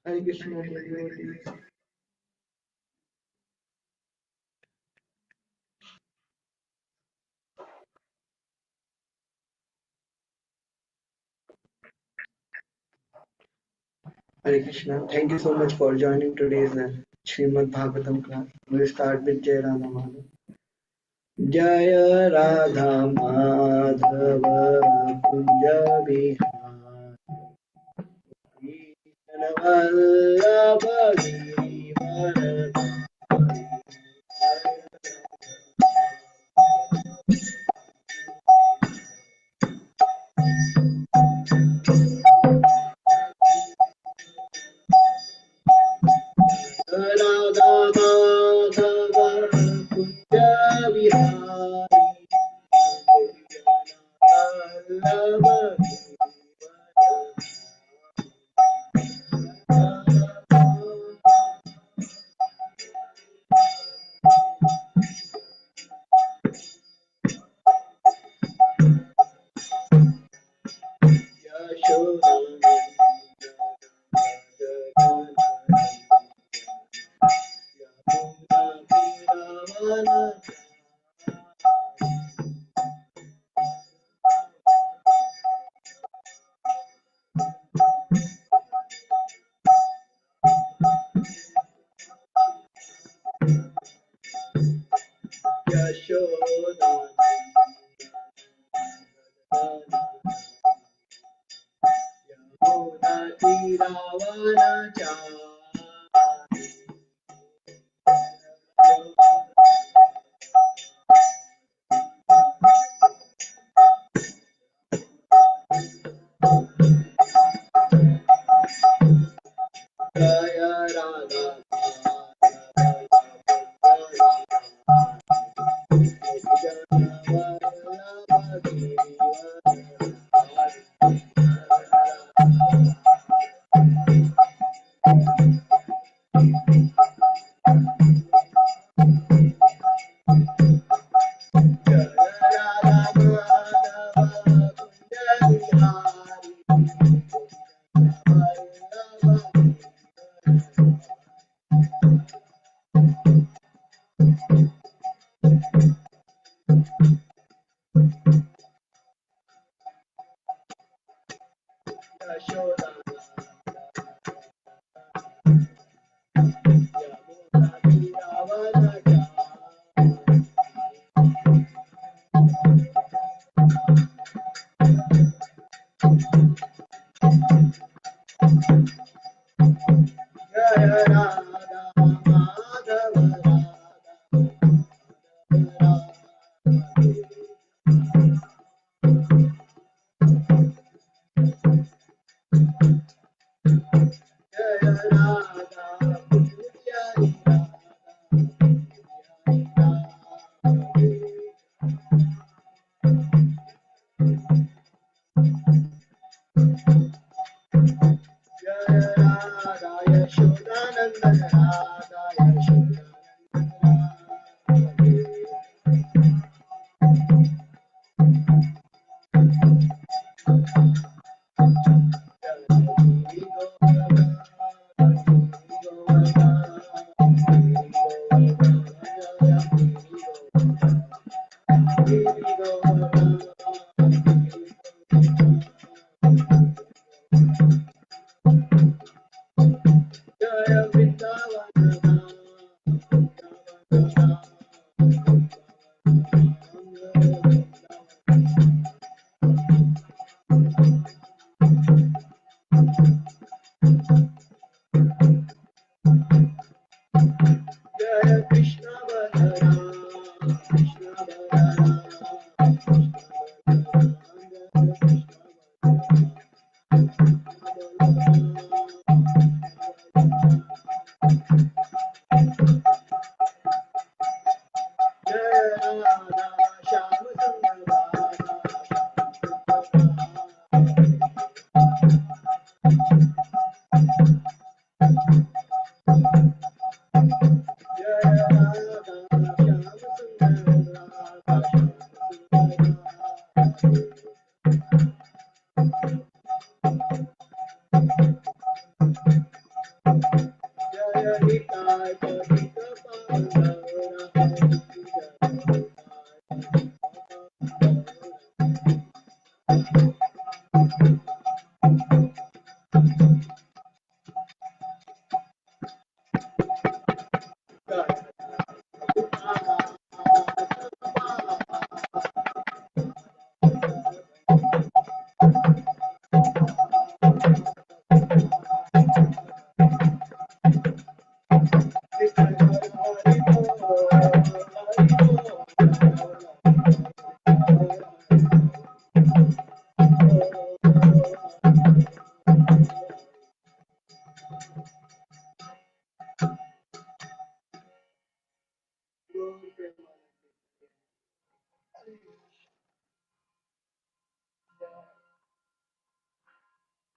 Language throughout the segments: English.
Hare Krishna devotees. Hare Krishna. Thank you so much for joining today's Srimad Bhagavatam class. We'll start with Jai Radha Madhav. जय Radha Madhav Kunj Bihari Vallabh Girivardhari Radha Madhav Kunj Bihari Vallabh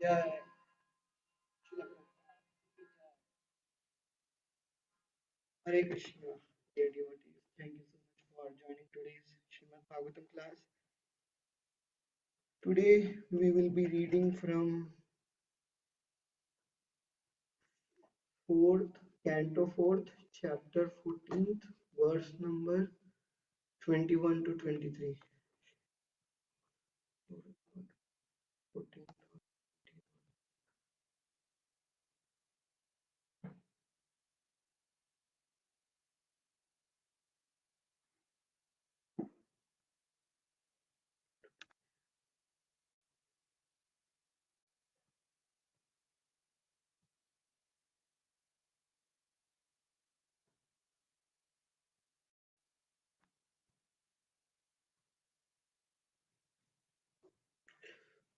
Yeah. Hare Krishna, dear devotees. Thank you so much for joining today's Srimad Bhagavatam class. Today we will be reading from fourth canto fourth, chapter 14th, verse number 21 to 23. 14.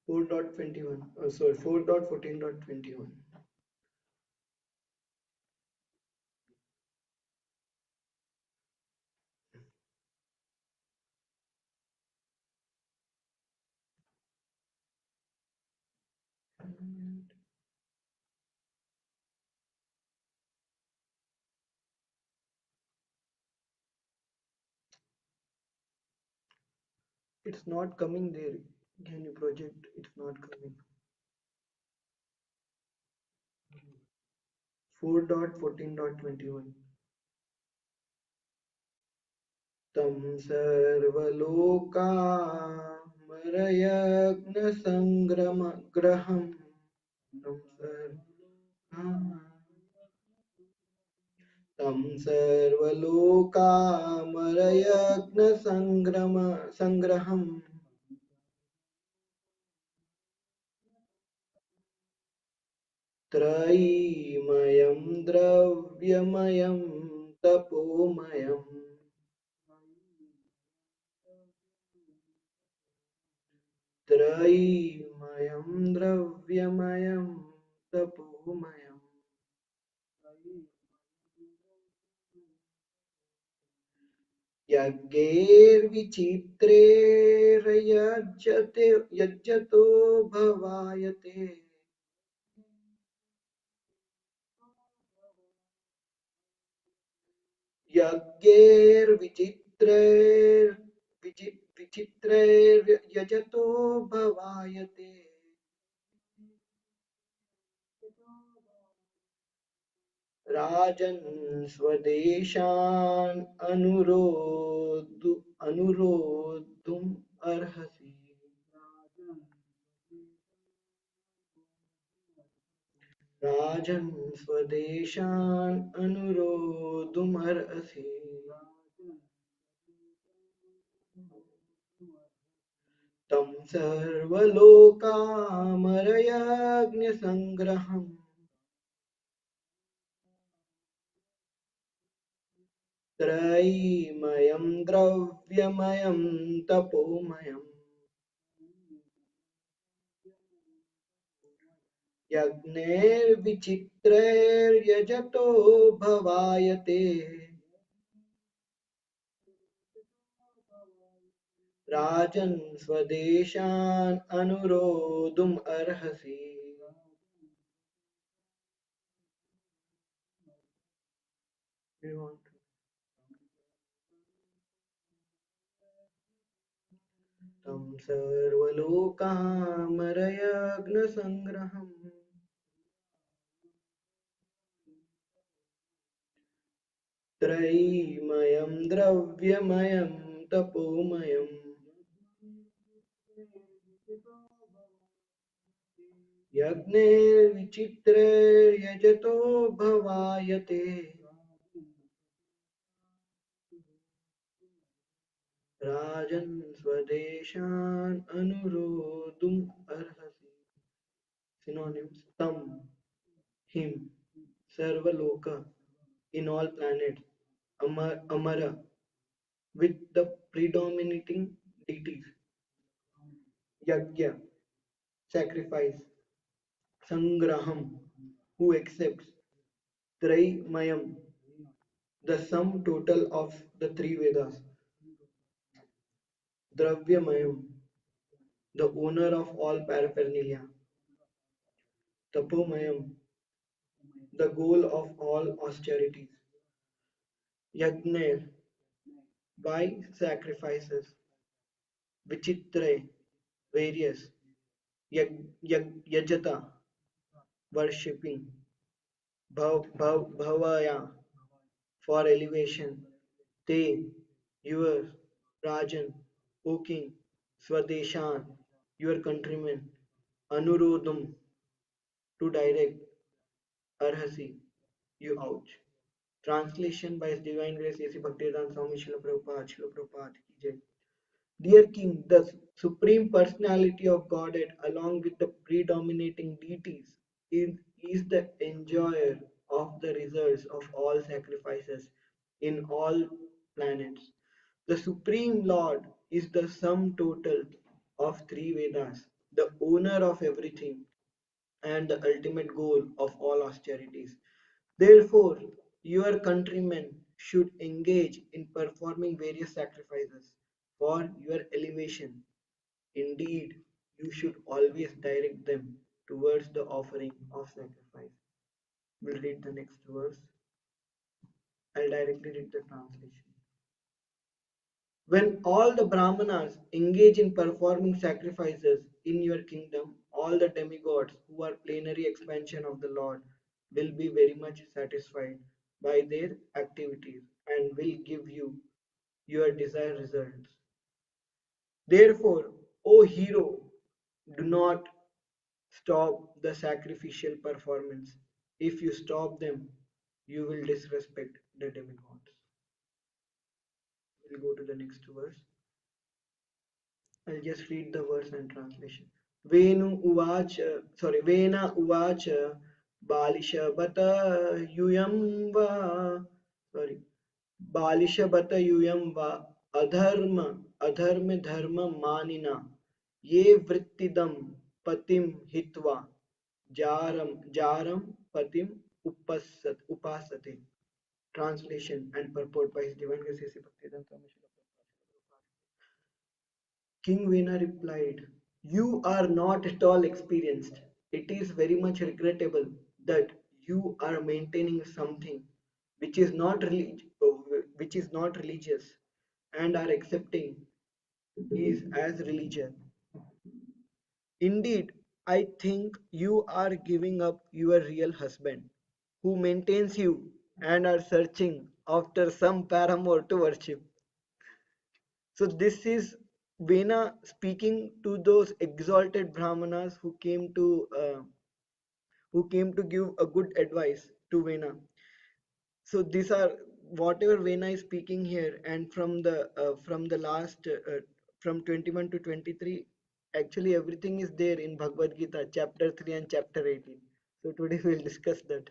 Four dot 21. Oh, sorry, 4.14.21. It's not coming there. Can you project? It's not coming. 4.14.21. तं सर्वलोकामरयज्ञसङ्ग्रहम् तं सर्वलोकामरयज्ञसङ्ग्रहम् त्रयीमयं द्रव्यमयं तपोमयम् त्रयीमयं द्रव्यमयं तपोमयम् यज्ञैर्विचित्रेर्यजते भवायते विचित्रैर्यजतो भवायते राजन् स्वदेशान् अनुरोद्धुम् अर्हसि राजन् स्वदेशान् अनुरोद्धुमर्हसि तं सर्वलोकामरयज्ञसङ्ग्रहम् त्रयीमयं द्रव्यमयं तपोमयम् यज्ञैर्विचित्रैर्यजतो भवायते राजन् स्वदेशान् अनुरोद्धुम् अर्हसि तं सर्वलोकामरयज्ञसङ्ग्रहम् त्रयीमयं द्रव्यमयं तपोमयम् यज्ञैर्विचित्रैर्यजतो भवायते राजन् स्वदेशान् अनुरोद्धुम् अर्हसि synonyms tam him sarvaloka in all planets amara with the predominating deities yagya sacrifice sangraham who accepts traimayam the sum total of the three Vedas, Dravyamayam, the owner of all paraphernalia, tapomayam, the goal of all austerities, yajna, by sacrifices, vichitre, various, yajata, worshipping, bhavaya, for elevation, te, yours, Rajan, O king, Swadeshan, your countrymen, Anurodham, to direct, Arhasi, you ouch. Translation by His Divine Grace A.C. Bhaktivedanta Swami Srila Prabhupada ki jai. Dear King, the Supreme Personality of Godhead, along with the predominating deities, is the enjoyer of the results of all sacrifices in all planets. The Supreme Lord is the sum total of three Vedas, the owner of everything, and the ultimate goal of all austerities. Therefore, your countrymen should engage in performing various sacrifices for your elevation. Indeed, you should always direct them towards the offering of sacrifice. We'll read the next verse. I'll directly read the translation. When all the Brahmanas engage in performing sacrifices in your kingdom, all the demigods who are plenary expansion of the Lord will be very much satisfied by their activities and will give you your desired results. Therefore, O hero, do not stop the sacrificial performance. If you stop them, you will disrespect the demigods. We'll go to the next verse. I'll just read the verse and translation. Vena uvacha Balishabata Yuyam va sorry Balishabata Yuyam va Adharma Manina Ye Vrittidam Patim Hitva Jaram Patim Upasate. Translation and purport by His Divine Grace A.C. Bhaktivedanta Swami Srila Prabhupada. King Vena replied, "You are not at all experienced. It is very much regrettable that you are maintaining something which is not religious and are accepting is as religion. Indeed, I think you are giving up your real husband, who maintains you, and are searching after some paramour to worship. So this is Vena speaking to those exalted brahmanas who came to give a good advice to Vena. So these are whatever Vena is speaking here, and from the last from 21 to 23, actually everything is there in Bhagavad Gita, chapter 3 and chapter 18. So today we'll discuss that.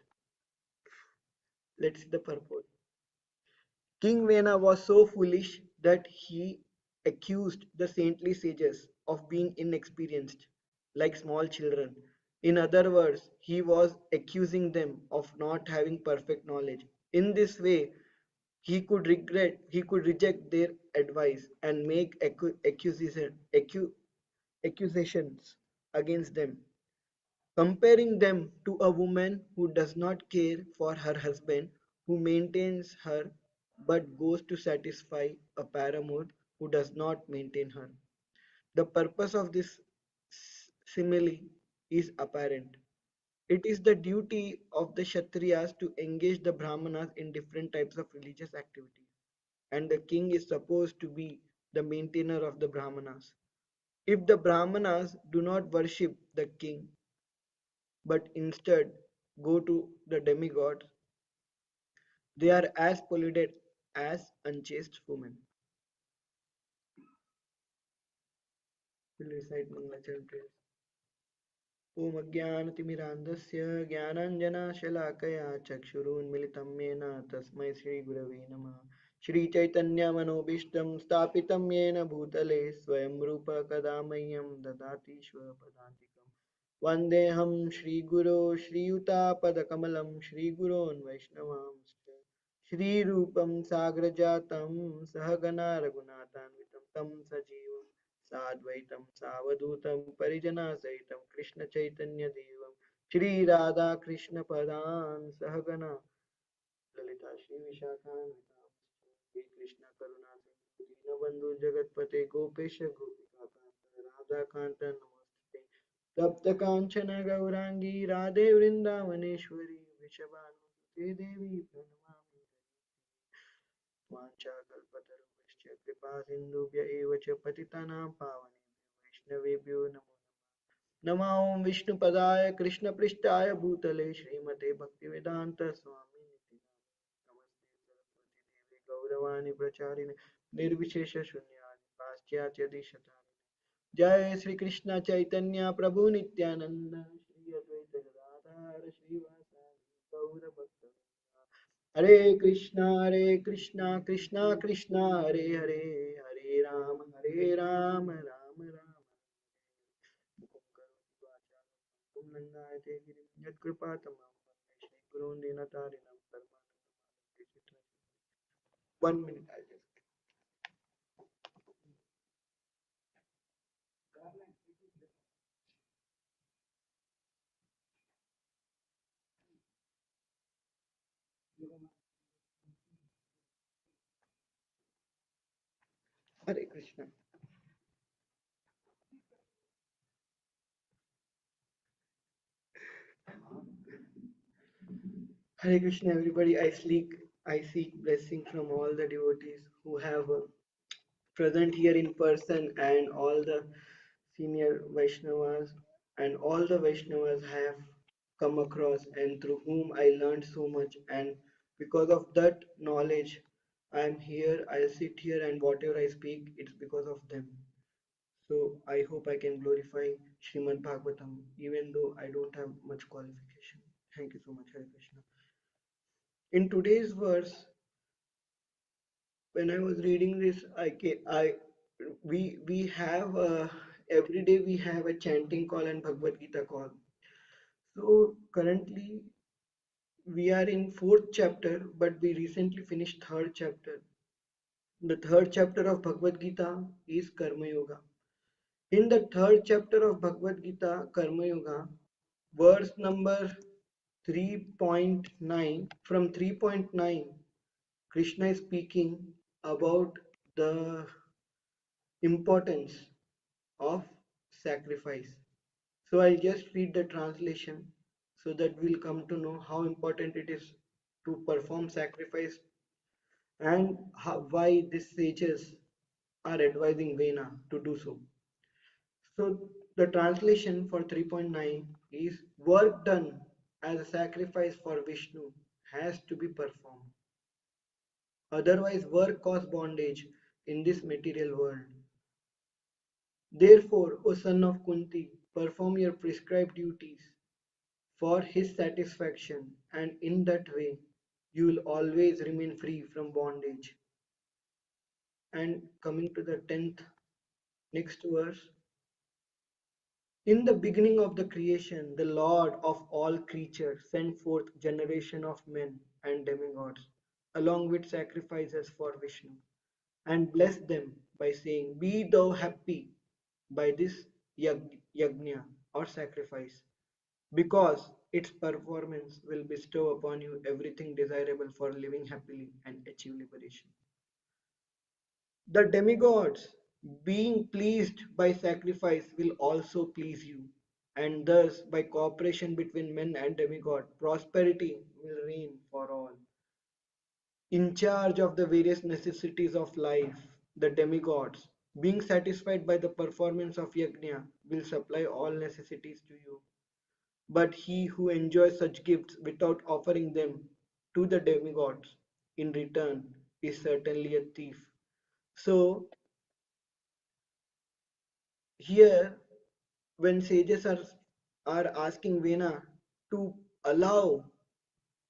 Let's see the purport. King Vena was so foolish that he accused the saintly sages of being inexperienced, like small children. In other words, he was accusing them of not having perfect knowledge. In this way, he could reject their advice and make accusations against them, comparing them to a woman who does not care for her husband, who maintains her but goes to satisfy a paramour who does not maintain her. The purpose of this simile is apparent. It is the duty of the Kshatriyas to engage the Brahmanas in different types of religious activities, and the king is supposed to be the maintainer of the Brahmanas. If the Brahmanas do not worship the king, but instead go to the demigods, they are as polluted as unchaste women. We'll recite Mangalacharya prayers. ॐ अज्ञानतिमिरान्धस्य ज्ञानाञ्जनशलाकया चक्षुरुन्मिलितं येन तस्मै श्रीगुरवे नमः श्रीचैतन्यमनोभीष्टं स्थापितं येन भूतले स्वयं रूप कदा मह्यं ददाति स्वपदान्तिकं वन्देऽहं श्रीगुरो श्रीयुतापदकमलं श्रीगुरोन् वैष्णवांश्च श्रीरूपं साग्रजातं सहगना रघुनाथान्वितं तं सजीवं साद्वैतं सावधूतं परिजनसहितं कृष्णचैतन्यदेवं Shri Radha Krishna Padan Sahagana Lalita Shri Vishakhan Shri Krishna Karuna Sindhu Dinabandhu Jagatpate Gopesha Gopika Kanta Radha Kanta Namaste Tapta Kanchana Gaurangi Radhe Vrindavaneshwari Vishabhanusute Devi Pranamami वाञ्छाकल्पतरुभ्यश्च कृपासिन्धुभ्य एव च पतितानां पावनेभ्यो वैष्णवेभ्यो नमो नमः ॐ विष्णुपदाय कृष्णपृष्ठाय भूतले श्रीमते भक्तिवेदान्त स्वामी नमस्ते सरस्वती देवे गौरवाणी प्रचारिणे निर्विशेष शून्यानि पाश्चात्य दिशतारिणे जय श्री कृष्ण चैतन्य प्रभु नित्यानंद श्री अद्वैत गदाधर श्रीवासादि गौर भक्त हरे कृष्णा कृष्णा कृष्णा हरे हरे हरे राम राम राम मुखं करोति वाचालं पङ्गुं लङ्घयते गिरिं यत्कृपातमहं वन्दे श्रीगुरून् दीनतारिणं परमानन्दमाधवं 1 minute I just Hare Krishna. Hare Krishna, everybody. I seek blessing from all the devotees who have present here in person and all the senior Vaishnavas and all the Vaishnavas have come across and through whom I learned so much, and because of that knowledge I am here. I'll sit here and whatever I speak it's because of them. So I hope I can glorify Srimad Bhagavatam even though I don't have much qualification. Thank you so much, Hare Krishna. In today's verse, when I was reading this, we have every day we have a chanting call and Bhagavad Gita call. So currently we are in fourth chapter, but we recently finished third chapter. The third chapter of Bhagavad Gita is Karma Yoga. In the third chapter of Bhagavad Gita, Karma Yoga, verse number 3.9, from 3.9, Krishna is speaking about the importance of sacrifice. So I'll just read the translation so that we'll come to know how important it is to perform sacrifice and why these sages are advising Vena to do so. So the translation for 3.9 is work done as a sacrifice for Vishnu has to be performed. Otherwise work causes bondage in this material world. Therefore, O son of Kunti, perform your prescribed duties for his satisfaction, and in that way you will always remain free from bondage. And coming to the 10th next verse. In the beginning of the creation, the Lord of all creatures sent forth generation of men and demigods, along with sacrifices for Vishnu, and blessed them by saying, Be thou happy by this yajna or sacrifice, because its performance will bestow upon you everything desirable for living happily and achieve liberation. The demigods, being pleased by sacrifice, will also please you, and thus, by cooperation between men and demigod, prosperity will reign for all. In charge of the various necessities of life, the demigods, being satisfied by the performance of yajna, will supply all necessities to you. But he who enjoys such gifts without offering them to the demigods in return is certainly a thief. So, here, when sages are asking Vena to allow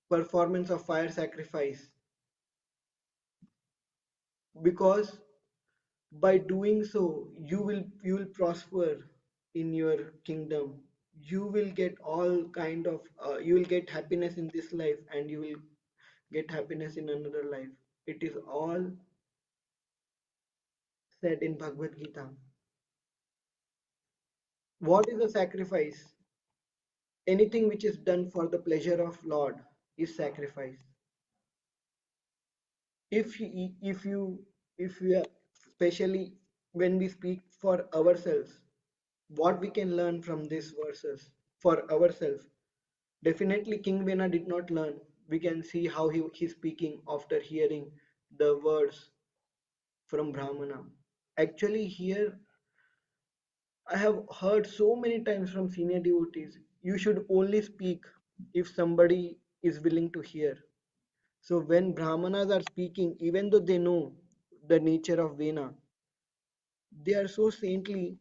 performance of fire sacrifice, because by doing so you will prosper in your kingdom. You will get all kind of you will get happiness in this life and you will get happiness in another life. It is all said in Bhagavad Gita. What is a sacrifice? anything which is done for the pleasure of Lord is sacrifice. If you if you if we are, especially when we speak for ourselves, what we can learn from these verses for ourselves. Definitely King Vena did not learn. We can see how he's speaking after hearing the words from Brahmana. Actually, here I have heard so many times from senior devotees, you should only speak if somebody is willing to hear. So when Brahmanas are speaking, even though they know the nature of Vena, they are so saintly,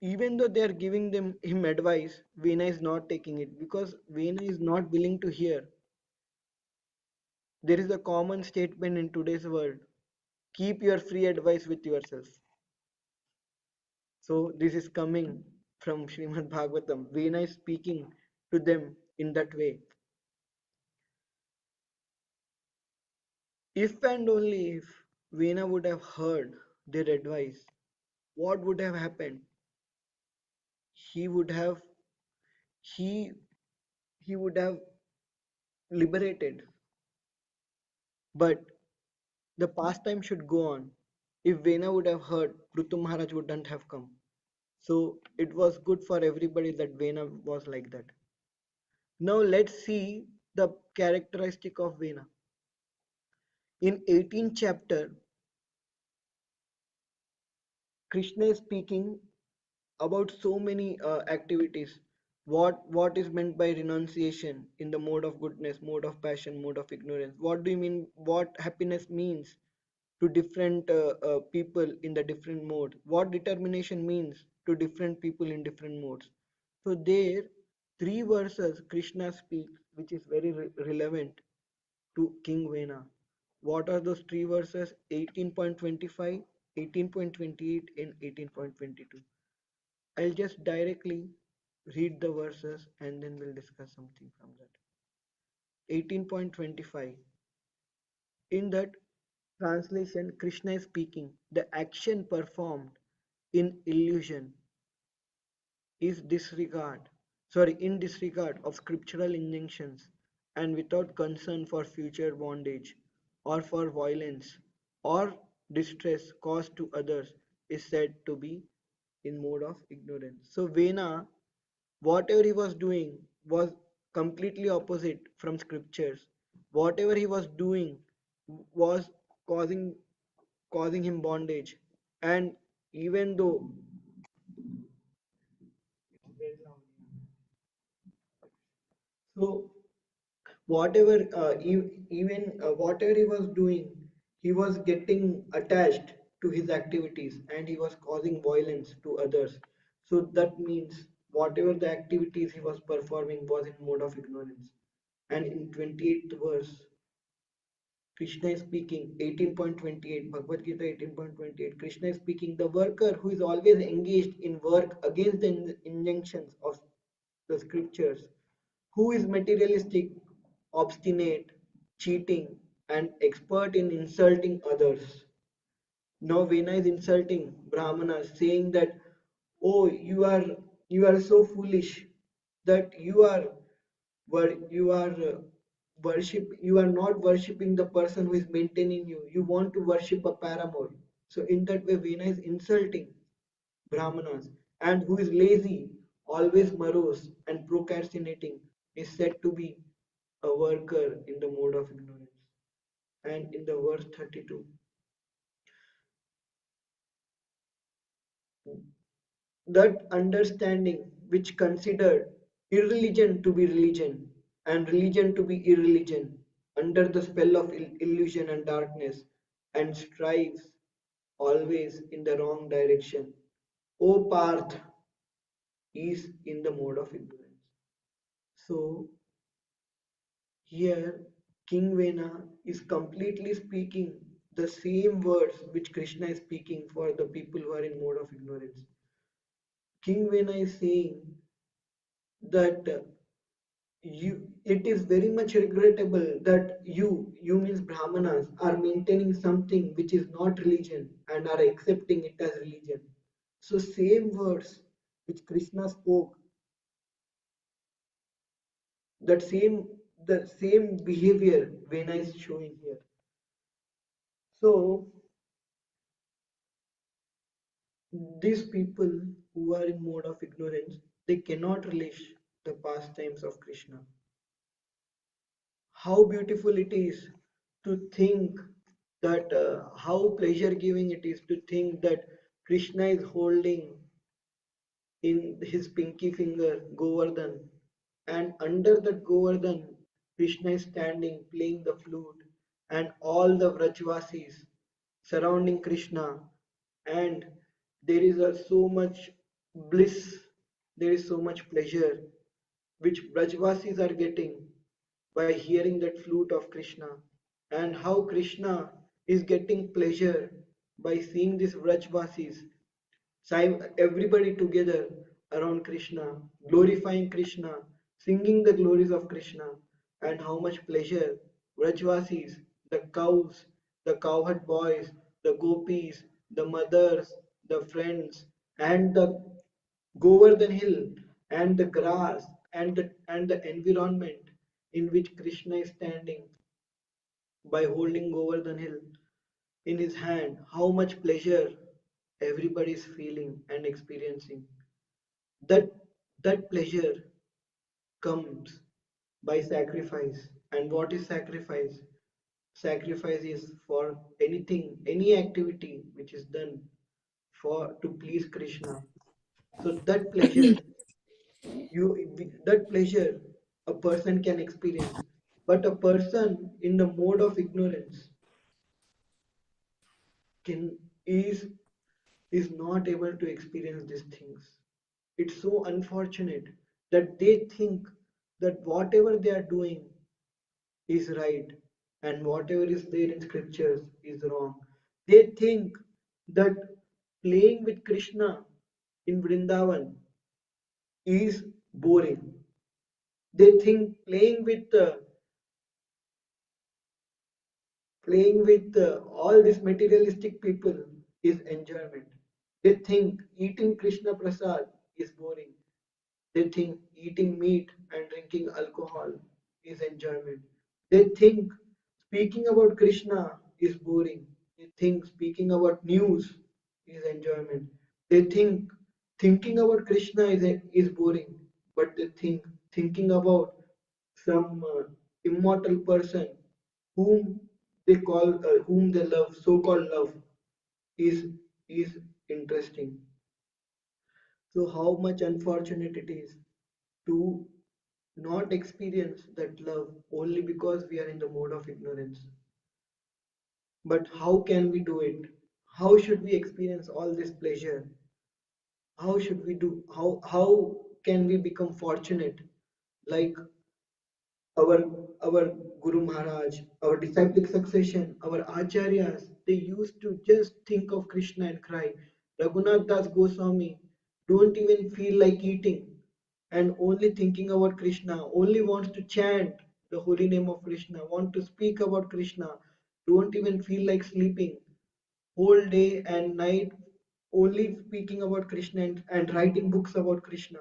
even though they are giving them him advice, Vena is not taking it because Vena is not willing to hear. There is a common statement in today's world, keep your free advice with yourself. So this is coming from Srimad Bhagavatam. Vena is speaking to them in that way. If and only if Vena would have heard their advice, what would have happened? He would have he he would have liberated. But the pastime should go on. If Vena would have heard, Prithu Maharaj wouldn't have come. So it was good for everybody that Vena was like that. Now let's see the characteristic of Vena. In 18th chapter, Krishna is speaking about so many activities. What is meant by renunciation in the mode of goodness, mode of passion, mode of ignorance? What do you mean? What happiness means to different people in the different mode? What determination means to different people in different modes? So there, three verses Krishna speaks, which is very relevant to King Vena. What are those three verses? 18.25, 18.28, and 18.22. I'll just directly read the verses and then we'll discuss something from that. 18.25. In that translation, Krishna is speaking. The action performed in illusion is in disregard of scriptural injunctions and without concern for future bondage or for violence or distress caused to others is said to be in mode of ignorance. So Vena, whatever he was doing was completely opposite from scriptures. Whatever he was doing was causing causing him bondage. And even though so whatever even whatever he was doing, he was getting attached to his activities and he was causing violence to others. So that means whatever the activities he was performing was in mode of ignorance. And in 28th verse, Krishna is speaking, 18.28, Bhagavad Gita 18.28. Krishna is speaking, the worker who is always engaged in work against the injunctions of the scriptures, who is materialistic, obstinate, cheating, and expert in insulting others. Now Vena is insulting Brahmanas, saying that, oh, you are so foolish that you are not worshipping the person who is maintaining you. You want to worship a paramour. So in that way, Vena is insulting Brahmanas, and who is lazy, always morose and procrastinating, is said to be a worker in the mode of ignorance. And in the verse 32, that understanding which considered irreligion to be religion and religion to be irreligion under the spell of illusion and darkness and strives always in the wrong direction. O Parth is in the mode of ignorance. So here King Vena is completely speaking the same words which Krishna is speaking for the people who are in mode of ignorance. King Vena is saying that it is very much regrettable that you means Brahmanas are maintaining something which is not religion and are accepting it as religion. So same words which Krishna spoke that same behavior Vena is showing here. So these people who are in mode of ignorance, they cannot relish the pastimes of Krishna. How beautiful it is to think that how pleasure giving it is to think that Krishna is holding in his pinky finger Govardhan, and under that Govardhan Krishna is standing playing the flute, and all the Vrajvasis surrounding Krishna, and there is so much bliss, there is so much pleasure which Brajvasis are getting by hearing that flute of Krishna, and how Krishna is getting pleasure by seeing these Vrajvasis, everybody together around Krishna, glorifying Krishna, singing the glories of Krishna, and how much pleasure Vrajvasis, the cows, the cowherd boys, the gopis, the mothers, the friends, and the Govardhan hill and the grass and the environment in which Krishna is standing by holding Govardhan hill in his hand, how much pleasure everybody is feeling and experiencing. That that pleasure comes by sacrifice. And what is sacrifice? Sacrifice is for anything, any activity which is done for to please Krishna. So that pleasure a person can experience, but a person in the mode of ignorance can is not able to experience these things. It's so unfortunate that they think that whatever they are doing is right and whatever is there in scriptures is wrong. They think that playing with Krishna in Vrindavan is boring. They think playing with all these materialistic people is enjoyment. They think eating Krishna Prasad is boring. They think eating meat and drinking alcohol is enjoyment. They think speaking about Krishna is boring. They think speaking about news is enjoyment. They think thinking about Krishna is boring, but they think thinking about some immortal person whom whom they love, so-called love, is is interesting. So how much unfortunate it is to not experience that love only because we are in the mode of ignorance. But how can we do it? How should we experience all this pleasure? How should we do? How can we become fortunate like our our Guru Maharaj, our disciplic succession, our acharyas? They used to just think of Krishna and cry. Raghunath Das Goswami don't even feel like eating and only thinking about Krishna, only wants to chant the holy name of Krishna, want to speak about Krishna, don't even feel like sleeping whole day and night, only speaking about Krishna and writing books about Krishna.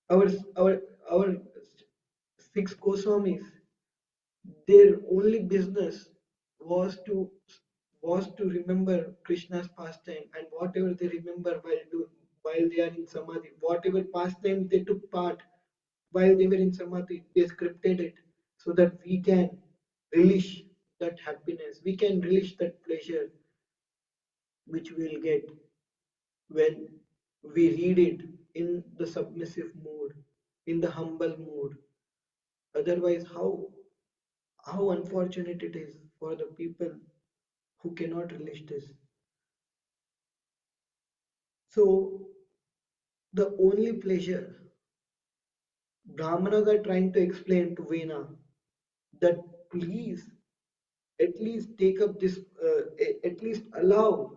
Our our six Goswamis, their only business was to was to remember Krishna's pastime, and whatever they remember while they are in samadhi, whatever pastime they took part while they were in samadhi, they scripted it so that we can relish that happiness, we can relish that pleasure which we will get when we read it in the submissive mood, in the humble mood. Otherwise, how unfortunate it is for the people who cannot relish this. So the only pleasure Brahmanas are trying to explain to Vena that please at least take up this, at least allow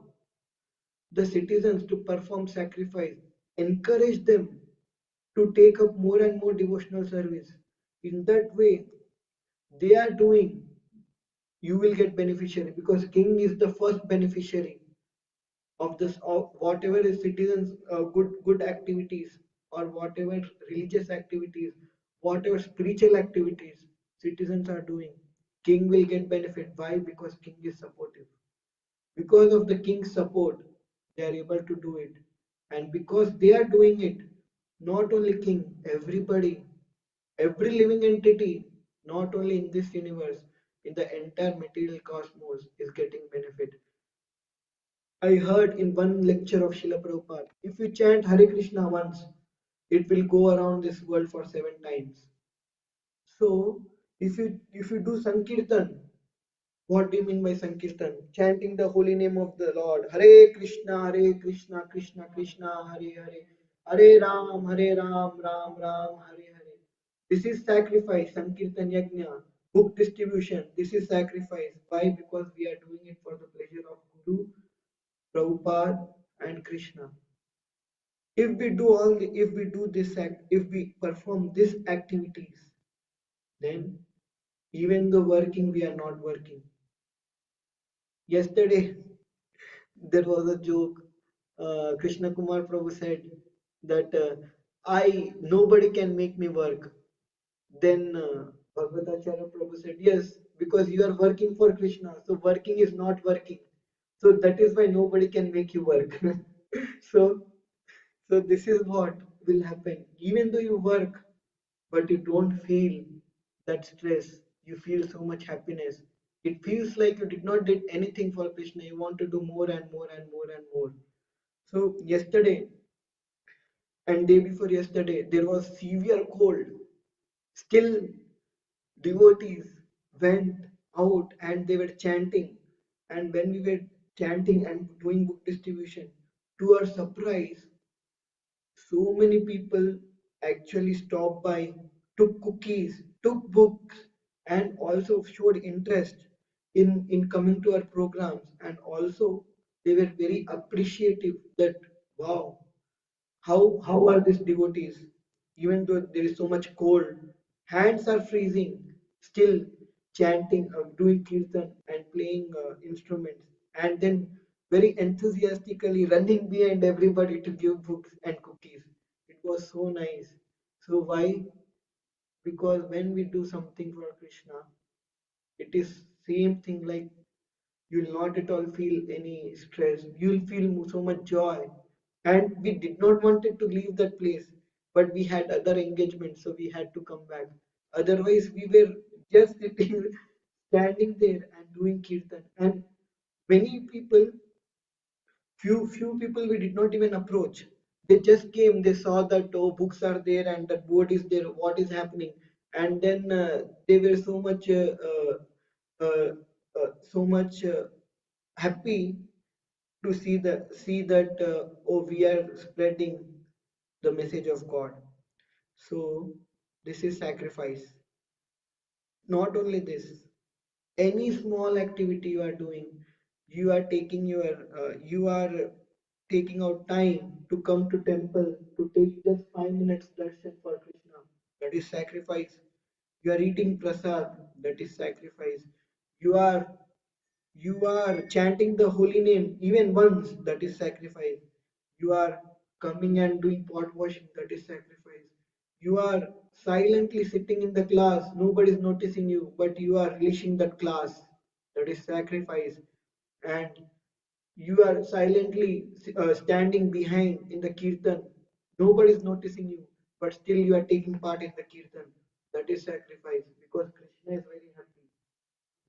the citizens to perform sacrifice, encourage them to take up more and more devotional service. In that way, they are doing, you will get beneficiary because king is the first beneficiary of this of whatever is citizens good activities or whatever religious activities whatever spiritual activities citizens are doing, king will get benefit. Why? Because king is supportive. Because of the king's support, they are able to do it. And because they are doing it, not only king, everybody, every living entity, not only in this universe, in the entire material cosmos, is getting benefit. I heard in one lecture of Srila Prabhupada, if you chant Hare Krishna once, it will go around this world for 7 times. So if you do Sankirtan, what do you mean by Sankirtan? Chanting the holy name of the Lord. Hare Krishna, Krishna Krishna, Hare Hare. Hare Ram, Ram Ram, Hare Hare. This is sacrifice, Sankirtan Yajna. Book distribution, this is sacrifice. Why? Because we are doing it for the pleasure of Guru, Prabhupada, and Krishna. If we do this act, if we perform these activities, then even though working, we are not working. Yesterday, there was a joke. Krishna Kumar Prabhu said that I nobody can make me work. Then Bhagavatacharya Prabhu said, yes, because you are working for Krishna, so working is not working. So that is why nobody can make you work. so so this is what will happen. Even though you work, but you don't feel that stress, you feel so much happiness. It feels like you did not did anything for Krishna. You want to do more and more and more and more. So yesterday and day before yesterday, there was severe cold. Still, devotees went out and they were chanting. And when we were chanting and doing book distribution, to our surprise, so many people actually stopped by, took cookies, took books, and also showed interest in coming to our programs. And also, they were very appreciative that, wow, how are these devotees? Even though there is so much cold, hands are freezing, still chanting, doing kirtan and playing instruments, and then very enthusiastically running behind everybody to give books and cookies. It was so nice. So why? Because when we do something for Krishna, it is same thing like you will not at all feel any stress. You will feel so much joy. And we did not wanted to leave that place, but we had other engagements, so we had to come back. Otherwise, we were just sitting, standing there and doing kirtan. And many people, few people we did not even approach. They just came, they saw that oh books are there and that board is there, what is happening, and then they were uh, so much happy to see that oh we are spreading the message of God. So this is sacrifice. Not only this, any small activity you are doing, you are taking out time to come to temple to take just 5 minutes darshan for Krishna. That is sacrifice. You are eating prasad. That is sacrifice. You are you are chanting the holy name even once. That is sacrifice. You are coming and doing pot washing. That is sacrifice. You are silently sitting in the class, nobody is noticing you, but you are relishing that class. That is sacrifice. And you are silently standing behind in the kirtan. Nobody is noticing you, but still you are taking part in the kirtan. That is sacrifice because Krishna is very happy,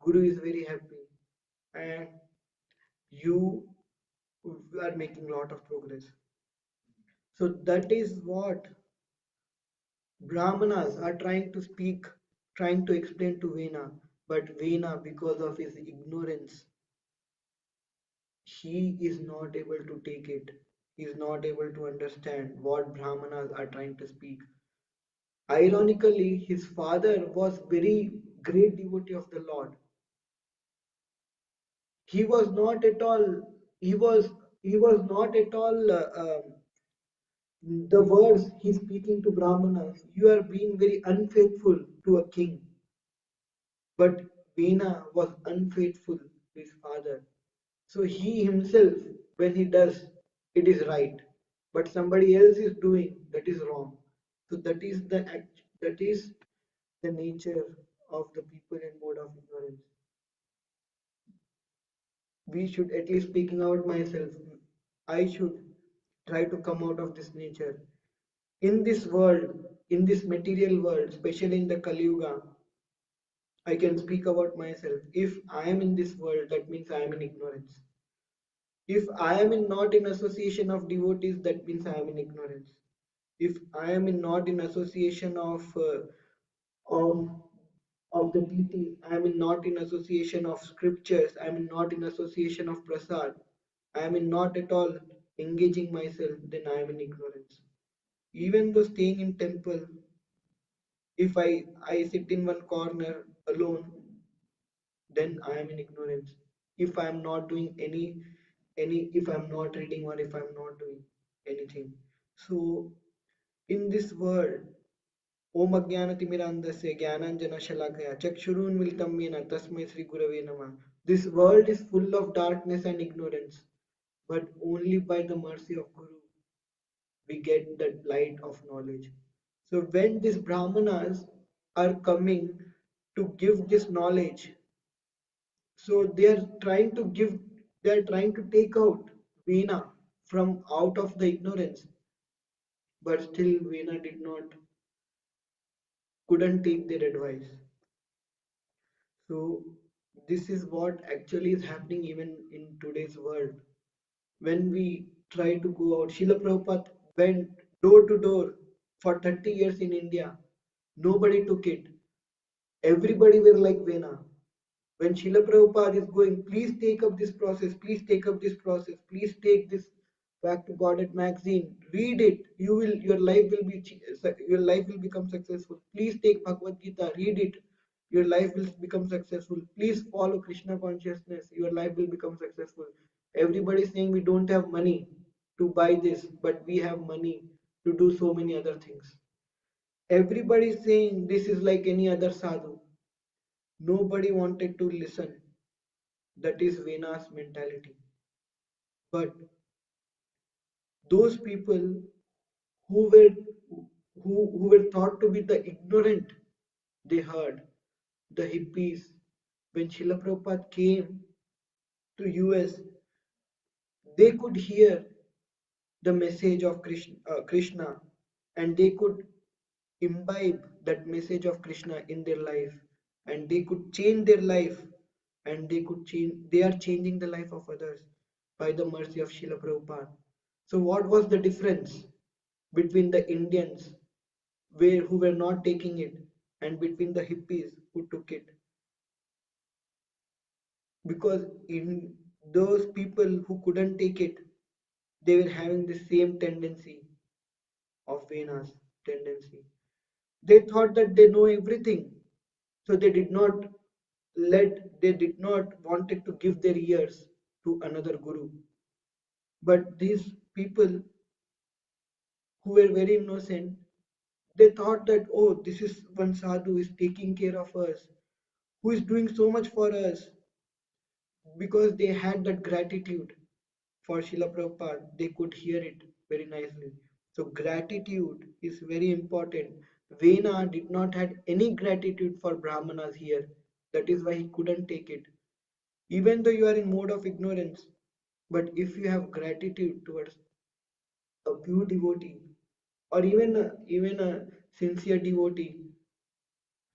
Guru is very happy, and you are making a lot of progress. So that is what Brahmanas are trying to speak, trying to explain to Vena, but Vena, because of his ignorance, he is not able to take it. He is not able to understand what Brahmanas are trying to speak. Ironically, his father was very great devotee of the Lord. He was not at all. He was not at all. The words he's speaking to Brahmanas. You are being very unfaithful to a king. But Vena was unfaithful to his father. So he himself, when he does, it is right. But somebody else is doing, that is wrong. So that is the act. That is the nature of the people in mode of ignorance. We should, at least speaking out myself, I should try to come out of this nature. In this world, in this material world, especially in the Kali Yuga, I can speak about myself. If I am in this world, that means I am in ignorance. If I am not in association of devotees, that means I am in ignorance. If I am not in association of of the deities, I am not in association of scriptures, I am not in association of prasad, I am not at all engaging myself, then I am in ignorance. Even though staying in temple, if I sit in one corner alone, then I am in ignorance. If I am not doing any if I'm not reading or if I'm not doing anything. So in this world, Om Ajnanatimirandasya Jnananjana Shalakaya Chakshurunmilitam Yena Tasmai Sri Gurave Namah. This world is full of darkness and ignorance, but only by the mercy of Guru we get that light of knowledge. So when these Brahmanas are coming to give this knowledge, so they are trying to take out Veena from out of the ignorance, but still Veena did not couldn't take their advice. So this is what actually is happening even in today's world. When we try to go out, Srila Prabhupada went door to door for 30 years in India. Nobody took it. Everybody were like Vena. When Srila Prabhupada is going, please take up this process, please take up this process, please take this back to Godhead magazine, read it. Your life will become successful. Please take Bhagavad Gita, read it. Your life will become successful. Please follow Krishna consciousness. Your life will become successful. Everybody is saying we don't have money to buy this, but we have money to do so many other things. Everybody is saying this is like any other sadhu. Nobody wanted to listen. That is Vena's mentality. But those people who were who were thought to be the ignorant, they heard the hippies. When Srila Prabhupada came to US, they could hear the message of Krishna, and they could imbibe that message of Krishna in their life, and they could change their life, and they are changing the life of others by the mercy of Srila Prabhupada. So what was the difference between the Indians who were not taking it and between the hippies who took it? Because in those people who couldn't take it, they were having the same tendency of Vena's tendency. They thought that they know everything, so they did not wanted to give their ears to another guru. But these people who were very innocent, they thought that, oh, this is one sadhu is taking care of us, who is doing so much for us, because they had that gratitude for Srila Prabhupada, they could hear it very nicely. So gratitude is very important. Vena did not had any gratitude for Brahmanas here. That is why he couldn't take it. Even though you are in mode of ignorance, but if you have gratitude towards a pure devotee or even a sincere devotee,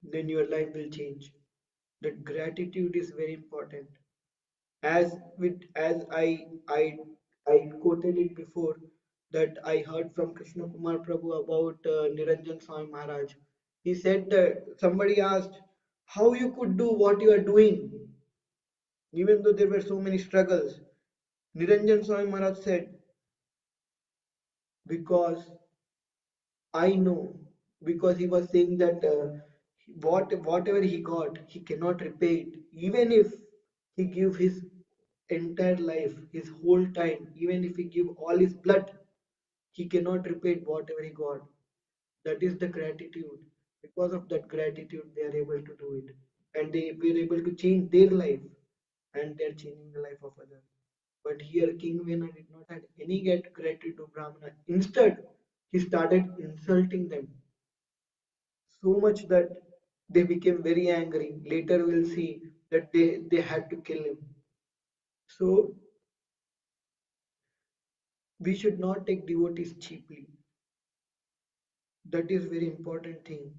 then your life will change. That gratitude is very important. As I quoted it before, that I heard from Krishna Kumar Prabhu about Niranjan Swami Maharaj. He said that somebody asked how you could do what you are doing, even though there were so many struggles. Niranjan Swami Maharaj said, because I know, because he was saying that whatever he got, he cannot repay it, even if he give his entire life, his whole time, even if he give all his blood, he cannot repay whatever he got. That is the gratitude. Because of that gratitude, they are able to do it, and they were able to change their life, and they are changing the life of others. But here, King Vena did not have any gratitude to Brahmana. Instead, he started insulting them. so much that they became very angry. Later we'll see that they had to kill him. So we should not take devotees cheaply. That is very important thing,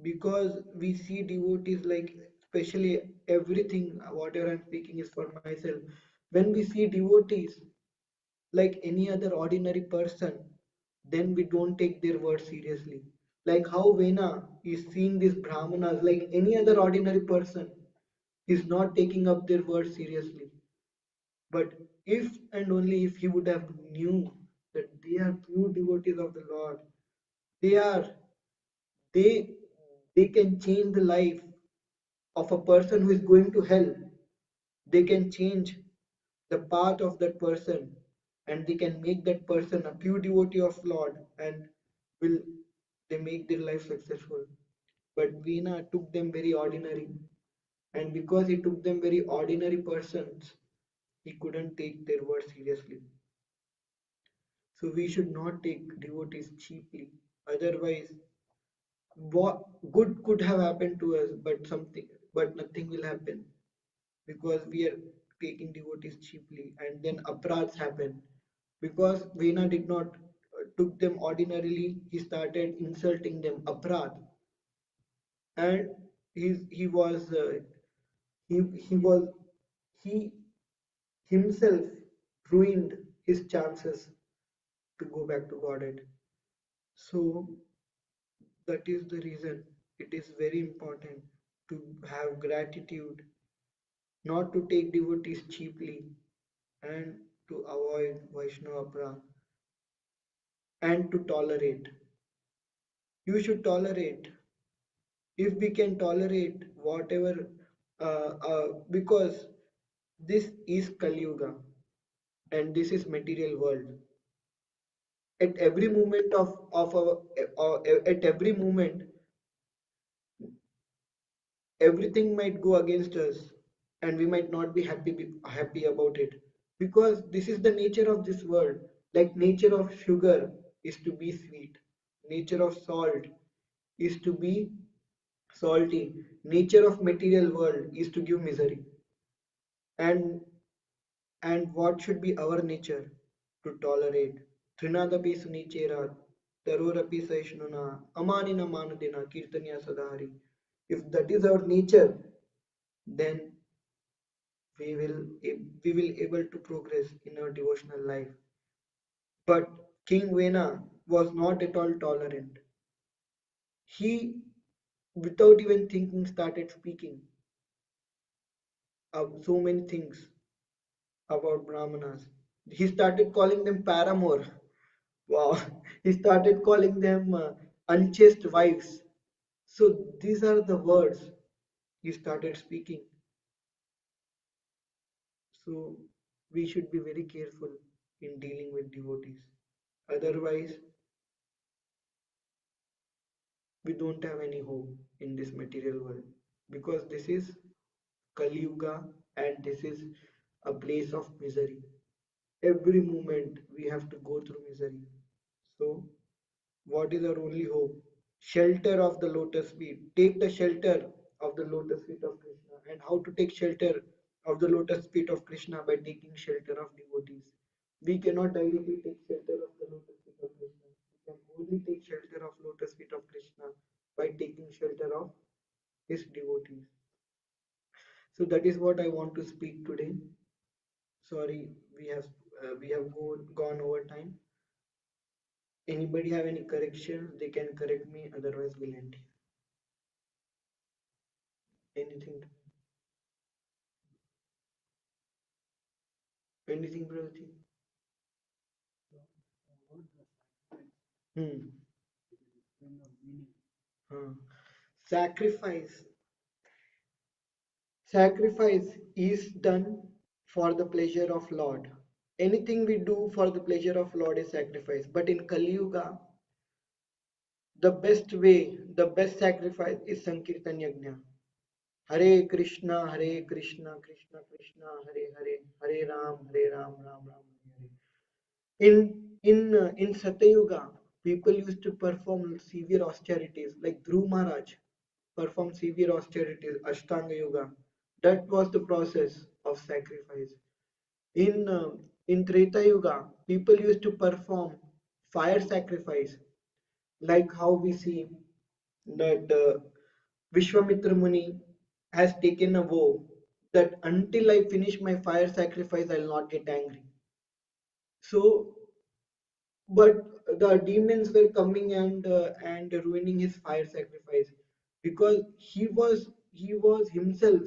because we see devotees like, especially everything whatever I'm speaking is for myself. When we see devotees like any other ordinary person, then we don't take their words seriously. Like how Vena is seeing these brahmanas like any other ordinary person, is not taking up their words seriously. But if and only if he would have knew that they are pure devotees of the Lord, they are they they can change the life of a person who is going to hell. They can change the path of that person, and they can make that person a pure devotee of Lord, and will they make their life successful. But Veena took them very ordinary, and because he took them very ordinary persons, he couldn't take their word seriously. So we should not take devotees cheaply. Otherwise, what good could have happened to us, but nothing will happen, because we are taking devotees cheaply, and then aparadhs happen. Because Vena did not took them ordinarily, he started insulting them, aparadh, and he was he was he himself ruined his chances to go back to Godhead. So that is the reason it is very important to have gratitude, not to take devotees cheaply, and to avoid Vaishnava and to tolerate. You should tolerate. If we can tolerate whatever, because this is Kali Yuga and this is material world. At every moment of our, at every moment, everything might go against us, and we might not be happy about it, because this is the nature of this world. Like nature of sugar is to be sweet, nature of salt is to be salty, nature of material world is to give misery. And and what should be our nature? To tolerate. Trinadapi sunichera tarorapi saishnuna amanina manadina kirtanya sadahari. If that is our nature, then we will able to progress in our devotional life. But King Vena was not at all tolerant. He, without even thinking, started speaking of so many things about Brahmanas. He started calling them paramour. Wow. He started calling them unchaste wives. So these are the words he started speaking. So we should be very careful in dealing with devotees. Otherwise, we don't have any hope in this material world, because this is Kali Yuga, and this is a place of misery. Every moment we have to go through misery. So, what is our only hope? Shelter of the lotus feet. Take the shelter of the lotus feet of Krishna. And how to take shelter of the lotus feet of Krishna? By taking shelter of devotees. We cannot directly take shelter of the lotus feet of Krishna. We can only take shelter of lotus feet of Krishna by taking shelter of his devotees. So that is what I want to speak today. Sorry, gone over time. Anybody have any corrections? They can correct me. Otherwise, we'll end here. Anything? Anything, Pravati? Hmm. Huh. Sacrifice. Sacrifice is done for the pleasure of Lord. Anything we do for the pleasure of Lord is sacrifice. But in Kali Yuga, the best way, the best sacrifice is Sankirtan Yajna. Hare Krishna, Krishna Krishna, Hare Hare, Hare Ram, Ram Ram, Hare Hare. In Satyuga, people used to perform severe austerities, like Dhruv Maharaj performed severe austerities, Ashtanga Yoga. That was the process of sacrifice. In Treta Yuga, people used to perform fire sacrifice, like how we see that Vishwamitra Muni has taken a vow that until I finish my fire sacrifice, I'll not get angry. So, but the demons were coming and ruining his fire sacrifice because he was himself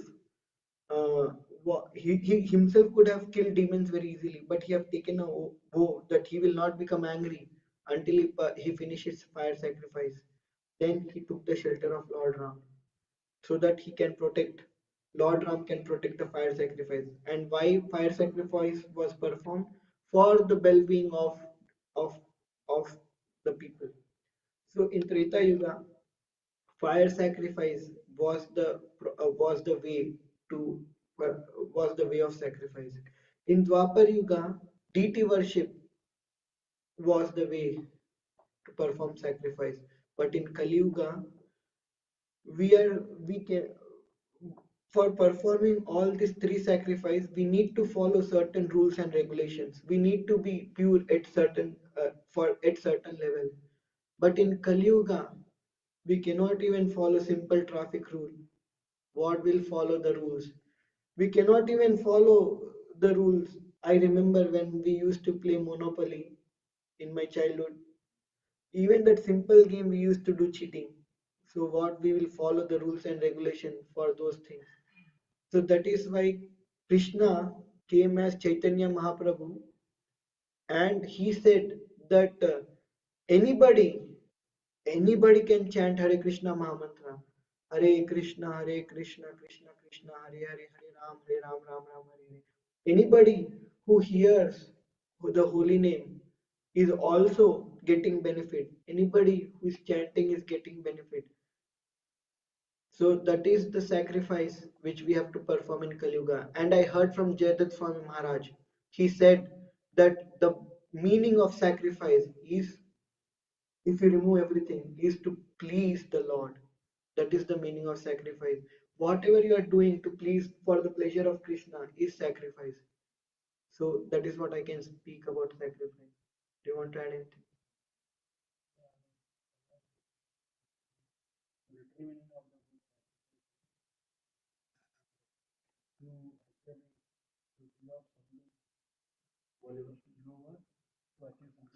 he himself could have killed demons very easily, but he have taken a vow that he will not become angry until he finishes fire sacrifice. Then he took the shelter of Lord Ram so that he can protect. Lord Ram can protect the fire sacrifice. And why fire sacrifice was performed? For the well-being of of the people. So in Treta Yuga, fire sacrifice was the way to uh, was the way of sacrifice. In Dwapar Yuga, deity worship was the way to perform sacrifice. But in Kali Yuga, we can for performing all these three sacrifice, we need to follow certain rules and regulations. We need to be pure at certain level. But in Kali Yuga, we cannot even follow simple traffic rule. What will follow the rules? We cannot even follow the rules. I remember when we used to play Monopoly in my childhood. Even that simple game we used to do cheating. So what we will follow the rules and regulation for those things. So that is why Krishna came as Chaitanya Mahaprabhu and he said that anybody anybody can chant Hare Krishna Mahamantra. Hare Krishna, Hare Krishna, Krishna Krishna, Hare Hare, Hare Ram, Ram Ram, Hare Hare. Anybody who hears the holy name is also getting benefit. Anybody who is chanting is getting benefit. So that is the sacrifice which we have to perform in Kali Yuga. And I heard from Jayadatta Swami Maharaj. He said that the meaning of sacrifice is, if you remove everything, is to please the Lord. That is the meaning of sacrifice. Whatever you are doing to please for the pleasure of Krishna is sacrifice. So that is what I can speak about sacrifice. Do you want to add anything?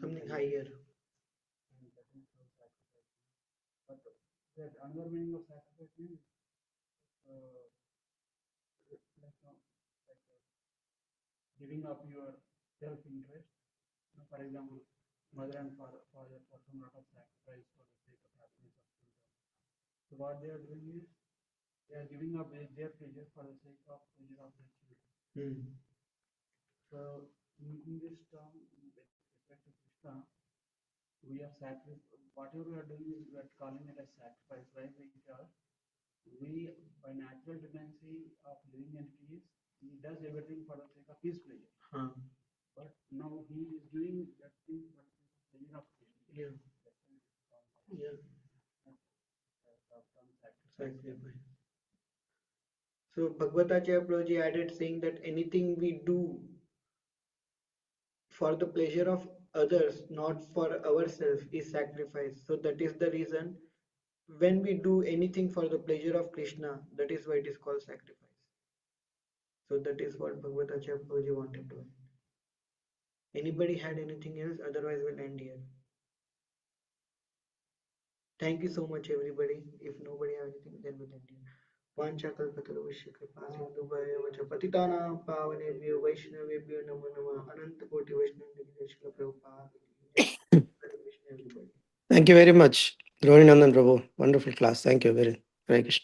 Something higher. Hmm. Huh. Yeah. Yeah. Sacrifice. So Bhagavatacharya Prabhuji added saying that anything we do for the pleasure of others, not for ourselves, is sacrifice. So that is the reason when we do anything for the pleasure of Krishna, that is why it is called sacrifice. So that is what Bhagavatacharya Prabhuji wanted to. Anybody had anything else? Otherwise, we'll end here. Thank you so much, everybody. If nobody have anything, then we'll end here. वाञ्छाकल्पतरुभ्यश्च कृपासिन्धुभ्येव च पतितानां पावनेभ्यो वैष्णवेभ्यो नमो नमः अनन्तकोटि वैष्णवेभ्यो प्रभुपाद जय हरे Krishna everybody. Thank you very much, Rohininandan Prabhu. Wonderful class. Thank you very, very much.